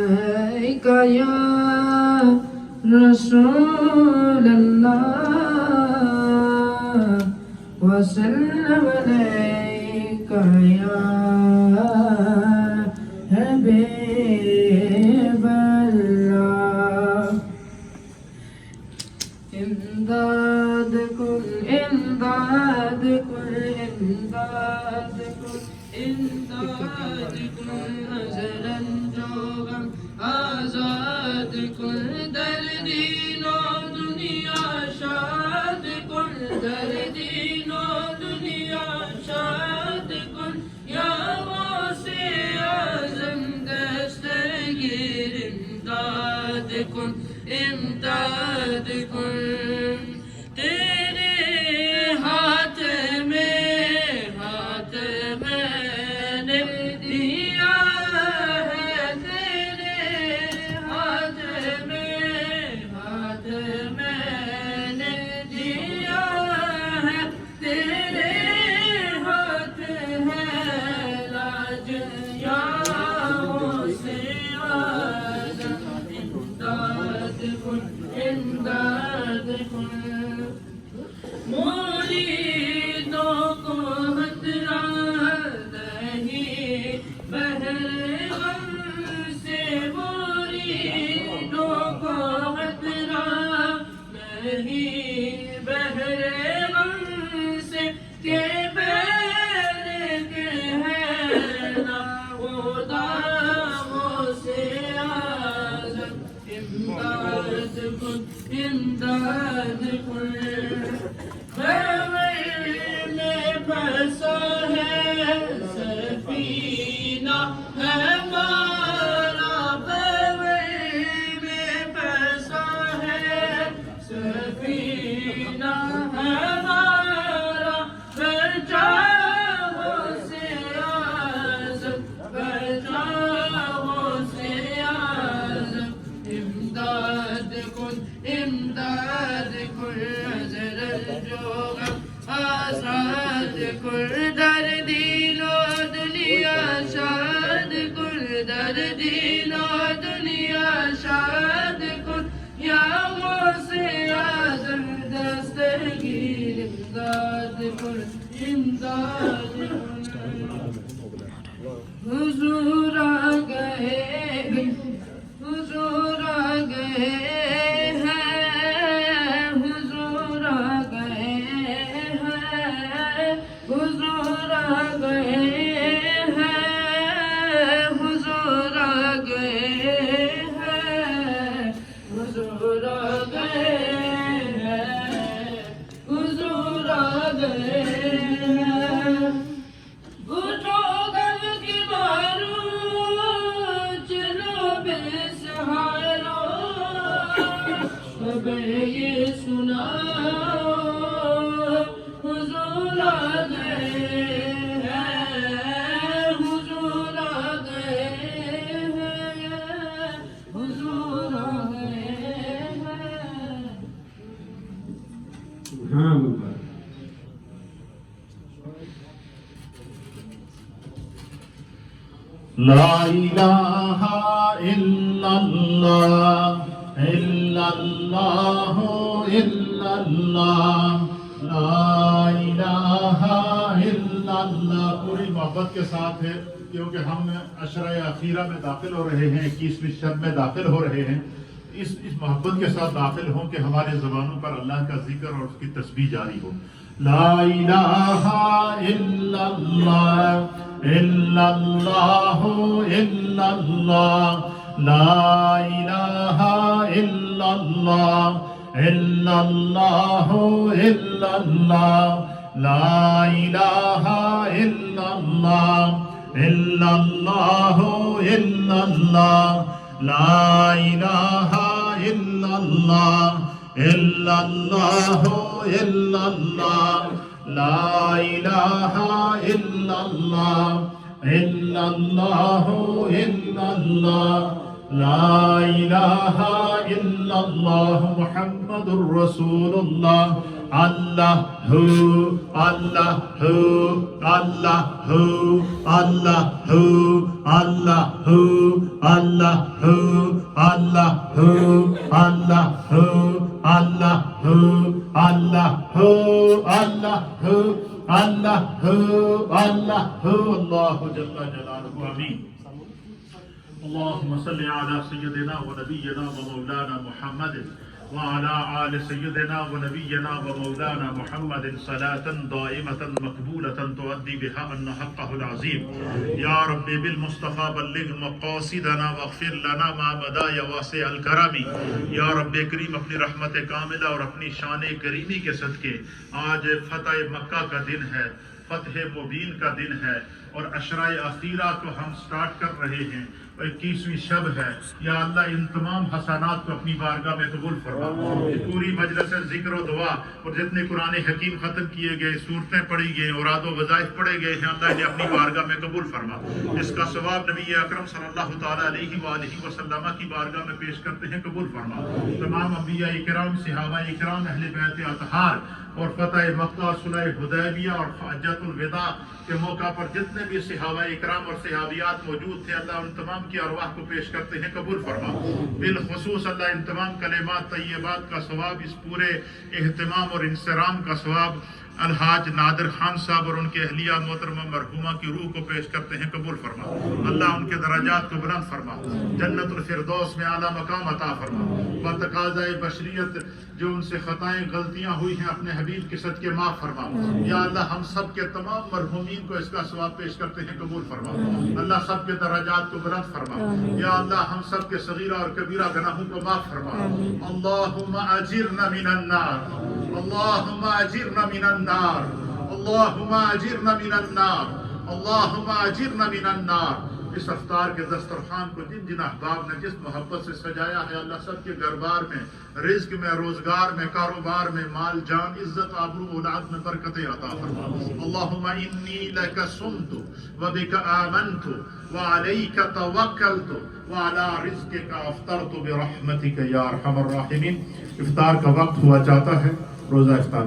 عليك يا رسول الله وسلم عليك يا حبيب الله امداد كل امداد كل امداد كل امداد كل نظرا جوغم آزاد كل دردین و دنیا شاد كل دردین و دنیا شاد كل یا واسع اعظم دستگیر امداد كل امداد كل امداد كل بغیر میں پھنسا ہے سفینہ ہمارا بغیر میں پھنسا ہے سفینہ ہمارا بچاؤ سے اعظم بچاؤ سے اعظم امداد کن امداد کن نظر الجوغم آزاد کن در دین و دنیا شاد کن در دین و دنیا شاد کن یا واسع اعظم دستگیر امداد کن امداد کن حضور آ گئے حضور آ گئے ہیں حضور آ گئے ہیں حضور آ گئے ہیں حضور آ گئے ہیں حضور آ گئے ہیں حضور آ گئے ہیں اٹھو غم کی مارو چلو بے سہارو اب یہ سناؤ حضور آ گئے ہیں حضور آ گئے ہیں حضور آ گئے ہیں سبحان اللہ لا الہ الا اللہ الا اللہ الا اللہ لا الہ الا اللہ پوری محبت کے ساتھ ہے کیونکہ ہم عشرہ اخیرہ میں داخل ہو رہے ہیں 21ویں شب میں داخل ہو رہے ہیں اس محبت کے ساتھ داخل ہوں کہ ہمارے زبانوں پر اللہ کا ذکر اور اس کی تسبیح جاری ہو لا الہ الا اللہ الا اللہ الا اللہ لا الہ الا اللہ الا اللہ الا اللہ لا الہ الا اللہ الا اللہ الا اللہ لا الہ الا اللہ الا اللہ الا اللہ لا الہ الا اللہ الا اللہ الا اللہ لا الہ الا اللہ محمد الرسول اللہ Allahu, Allahu, Allahu, Allahu, Allahu, Allahu, Allahu, Allahu, Allahu, Allahu, Allahu, Allahu, Allahu, Allahu Jalla Jalaluhu. Ameen. اللهم صل على سيدنا ونبينا ومولانا محمد وعلى آل سيدنا ونبينا ومولانا محمد صلاة دائمة مقبولة تؤدي بها أن حقه العظيم. يا رب بالمصطفى بلغ مقاصدنا واغفر لنا ما بدا يا واسع الكرم. یا رب کریم اپنی رحمت کاملہ اور اپنی شان کریمی کے صدقے آج فتح مکہ کا دن ہے، فتح مبین کا دن ہے اور عشرۂ اخیرہ کو ہم سٹارٹ کر رہے ہیں، 21ویں شب ہے. یا اللہ ان تمام حسنات کو اپنی بارگاہ میں قبول فرما. پوری مجلس ذکر و دعا اور جتنے قرآن حکیم ختم کیے گئے، صورتیں پڑھی گئی، اوراد و وظائف پڑھے گئے ہیں، اللہ انہیں اپنی بارگاہ میں قبول فرما. اس کا ثواب نبی اکرم صلی اللہ تعالیٰ علیہ وآلہ وسلم کی بارگاہ میں پیش کرتے ہیں، قبول فرما. تمام انبیاء اکرام، صحابہ اکرام، اہل بیت اطہار اور فتح مکہ، صلح حدیبیہ اور حجۃ الوداع کے موقع پر جتنے بھی صحابہ اکرام اور صحابیات موجود تھے، اللہ ان تمام کی ارواح کو پیش کرتے ہیں، قبول فرما. بالخصوص اللہ ان تمام کلمات طیبات کا ثواب، اس پورے اہتمام اور انصرام کا ثواب الحاج نادر خان صاحب اور ان کے اہلیہ محترمہ مرحومہ کی روح کو پیش کرتے ہیں، قبول فرما. اللہ ان کے درجات کو بلند فرما، جنت الفردوس میں اعلیٰ مقام عطا فرما. بتقاضۂ بشریت جو ان سے خطائیں غلطیاں ہوئی ہیں اپنے حبیب کے صدقے معاف فرما. یا اللہ ہم سب کے تمام مرحومین کو اس کا ثواب پیش کرتے ہیں، قبول فرما. اللہ سب کے درجات کو بلند فرما. یا اللہ ہم سب کے صغیرہ اور کبیرہ گناہوں کو معاف فرما. اللہم اجرنا من النار، اللہم اجرنا من النار، اللہم اجرنا من النار، اللہم اجرنا من النار. اس افطار کے دسترخوان کو جن جن احباب نے جس محبت سے سجایا ہے، اللہ سب کے گھر بار میں، رزق میں، روزگار میں، کاروبار میں، مال جان، عزت، آبرو، اولاد میں برکتیں عطا فرما. اللہم انی لک صمت وبک آمنت وعلیک توکلت وعلی رزقک افطرت برحمتک یا ارحم الراحمین. افطار کا وقت ہوا چاہتا ہے، روزہ افطار.